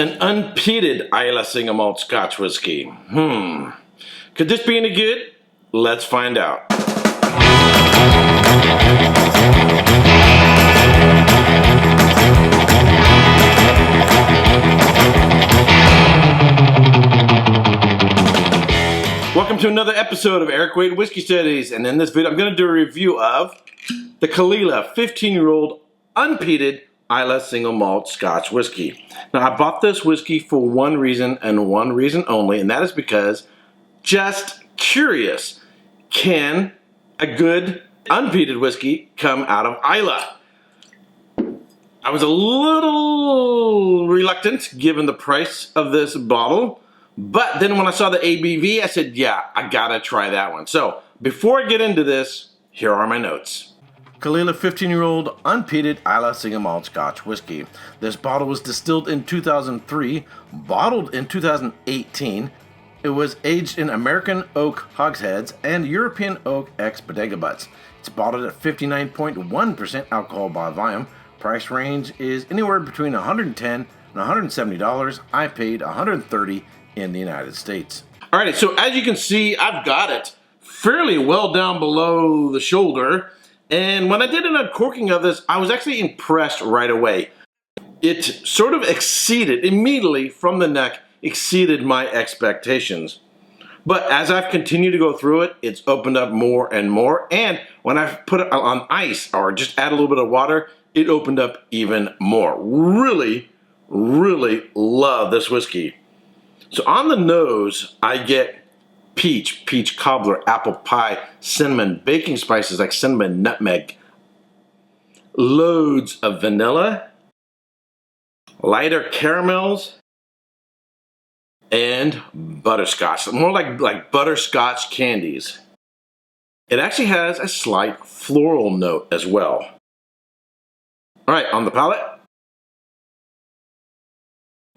An unpeated Islay single malt Scotch whiskey. Could this be any good? Let's find out. Welcome to another episode of Erik Wait Whiskey Studies, and in this video I'm going to do a review of the Caol Ila 15-year-old unpeated Islay single malt Scotch whiskey. Now I bought this whiskey for one reason and one reason only, and that is because just curious, can a good unpeated whiskey come out of Islay? I was a little reluctant given the price of this bottle, but then when I saw the ABV, I said, yeah, I gotta try that one. So before I get into this, here are my notes. Caol Ila 15-year-old unpeated Islay single malt Scotch whiskey. This bottle was distilled in 2003, bottled in 2018. It was aged in American oak hogsheads and European oak ex-bodega butts. It's bottled at 59.1% alcohol by volume. Price range is anywhere between $110 and $170. I paid $130 in the United States. Alrighty, so as you can see, I've got it fairly well down below the shoulder. And when I did an uncorking of this, I was actually impressed right away. It sort of immediately from the neck, exceeded my expectations. But as I've continued to go through it, it's opened up more and more. And when I've put it on ice or just add a little bit of water, it opened up even more. Really, really love this whiskey. So on the nose, I get peach cobbler, apple pie, cinnamon, baking spices like cinnamon, nutmeg, loads of vanilla, lighter caramels, and butterscotch, more like butterscotch candies. It actually has a slight floral note as well. All right, on the palate.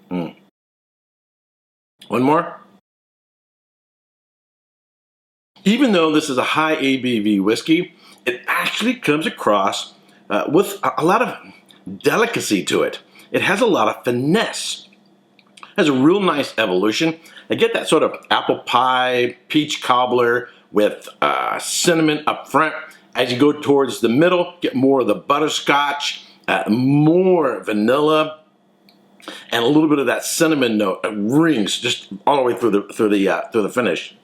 One more. Even though this is a high ABV whiskey, it actually comes across with a lot of delicacy to it. It has a lot of finesse. It has a real nice evolution. I get that sort of apple pie, peach cobbler with cinnamon up front. As you go towards the middle, get more of the butterscotch, more vanilla, and a little bit of that cinnamon note. It rings just all the way through the finish.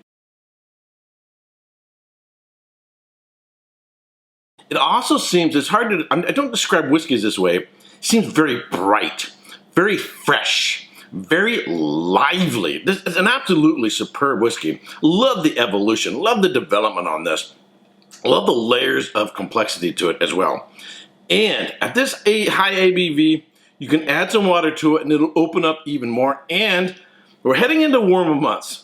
It also seems, it's hard to, I don't describe whiskeys this way, it seems very bright, very fresh, very lively. This is an absolutely superb whiskey. Love the evolution, love the development on this. Love the layers of complexity to it as well. And at this high ABV, you can add some water to it and it'll open up even more. And we're heading into warmer months.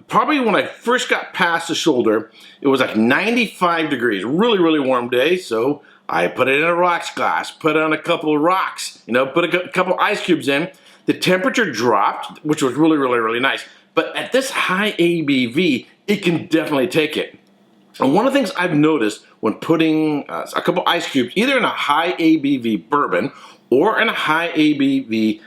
Probably when I first got past the shoulder, it was like 95 degrees, really, really warm day. So I put it in a rocks glass, put on a couple of rocks, put a couple ice cubes in. The temperature dropped, which was really, really, really nice. But at this high ABV, it can definitely take it. And one of the things I've noticed when putting a couple ice cubes, either in a high ABV bourbon or in a high ABV,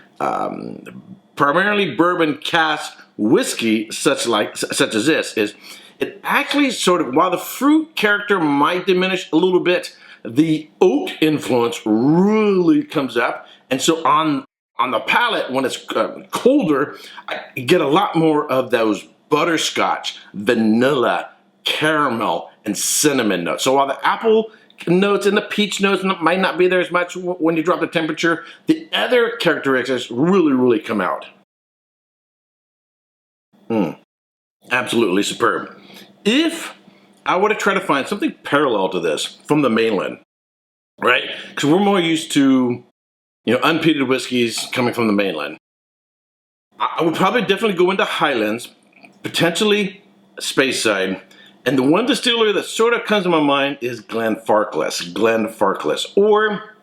primarily bourbon cask whiskey, such as this, is it actually sort of, while the fruit character might diminish a little bit, the oak influence really comes up. And so on the palate, when it's colder, I get a lot more of those butterscotch, vanilla, caramel, and cinnamon notes. So while the apple notes and the peach notes might not be there as much when you drop the temperature, the other characteristics really, really come out. Absolutely superb. If I were to try to find something parallel to this from the mainland, right? Because we're more used to, unpeated whiskeys coming from the mainland. I would probably definitely go into Highlands, potentially Speyside, and the one distillery that sort of comes to my mind is Glenfarclas. Or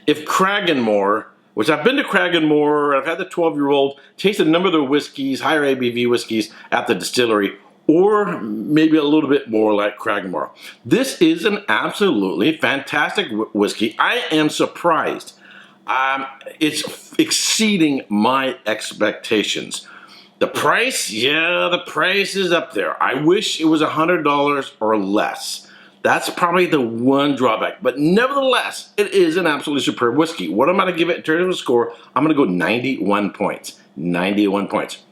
if Cragganmore, which I've been to Cragganmore, I've had the 12-year-old, tasted a number of their whiskeys, higher ABV whiskeys at the distillery, or maybe a little bit more like Cragganmore. This is an absolutely fantastic whiskey. I am surprised. It's exceeding my expectations. The price, yeah, the price is up there. I wish it was $100 or less. That's probably the one drawback. But nevertheless, it is an absolutely superb whiskey. What am I going to give it in terms of a score? I'm going to go 91 points. 91 points.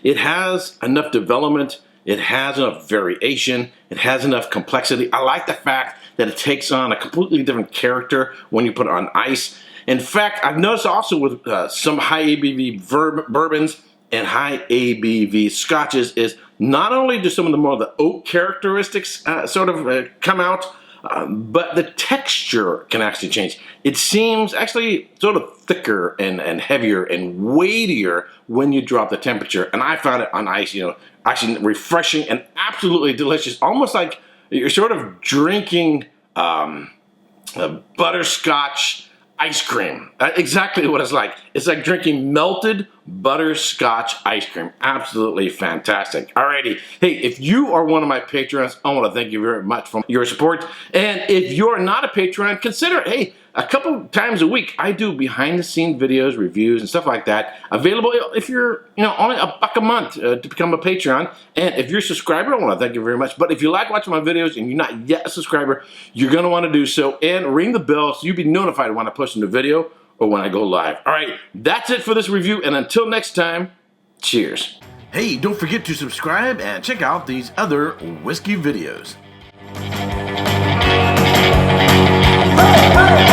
It has enough development. It has enough variation. It has enough complexity. I like the fact that it takes on a completely different character when you put it on ice. In fact, I've noticed also with some high ABV bourbons and high ABV scotches is not only do some of the more of the oak characteristics come out, but the texture can actually change. It seems actually sort of thicker and heavier and weightier when you drop the temperature. And I found it on ice, actually refreshing and absolutely delicious. Almost like you're sort of drinking butterscotch ice cream. Exactly what it's like. It's like drinking melted butterscotch ice cream. Absolutely fantastic. Alrighty. Hey, if you are one of my patrons, I want to thank you very much for your support. And if you're not a patron, consider, hey, a couple times a week, I do behind-the-scenes videos, reviews, and stuff like that. Available if you're, only $1 a month to become a Patreon. And if you're a subscriber, I want to thank you very much. But if you like watching my videos and you're not yet a subscriber, you're going to want to do so. And ring the bell so you'll be notified when I post a new video or when I go live. All right, that's it for this review. And until next time, cheers. Hey, don't forget to subscribe and check out these other whiskey videos. Hey, hey.